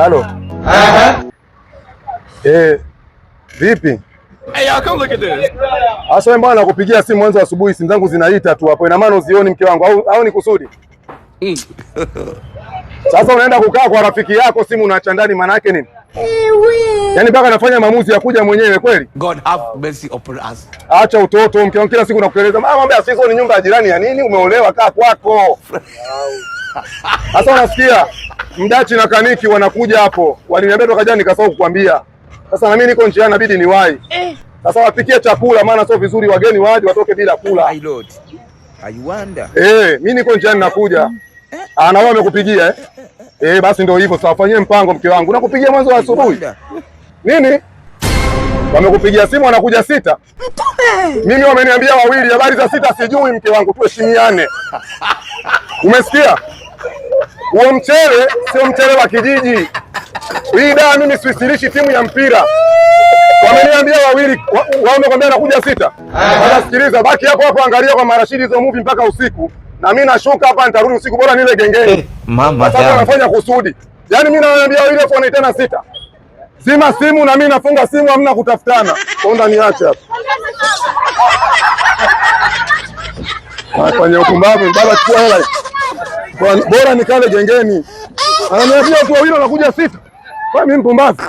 Halo. Vipi? Hey, y'all, come look at this. Asa wewe mbona nakupigia simu mwanzo asubuhi, simu zangu zinaita tu hapo. Ina maana uzioni mke wangu au ni kusudi? Sasa unaenda kukaa kwa rafiki yako, simu unaacha ndani, maana yake nini? Yaani mpaka anafanya maamuzi ya kuja mwenyewe kweli? God have mercy upon us. Acha utoto, mke wangu kila siku nakueleza, mama mwambie asizo ni nyumba ya jirani ya nini? Umeolewa, kaa kwako. Sasa unasikia Mdachi na Kaniki wanakuja hapo. Waliniambia toka jana nikasahau kukwambia. Sasa na mimi niko njiani inabidi niwahi. Sasa wapikie chakula maana sio vizuri wageni waje watoke bila kula. My lord. I wonder. Mimi niko njiani nakuja. Na wao wamekupigia basi ndio hivyo sasa wafanyie mpango mke wangu. Nakupigia mwanzo wa asubuhi. Nini? Wamekupigia simu wanakuja 6. Mimi wameniambia 2, habari za 6 sijui mke wangu, tuheshimiane. Umesikia? Huo mchele sio mchele wa kijiji. Hii daa mimi siwisilishi timu ya mpira. Wameniambia 2, wao wamekwambia nakuja 6. Sasa sikiliza, baki hapo hapo, angalia kwa Marashidi hizo movie mpaka usiku. Na mimi nashuka hapa nitarudi usiku, bora nile gengeni. Mama sasa wanafanya kusudi. Yaani mimi nawaambia 2 afu wanaitana 6. Zima simu na mimi nafunga simu, hamna kutafutana. Konda niache hapa. Wafanya ukumbavu, baba chukua hela. Bora nikale gengeni. Ananiambia tu 2 wanakuja 6. Kwa mimi mpumbavu.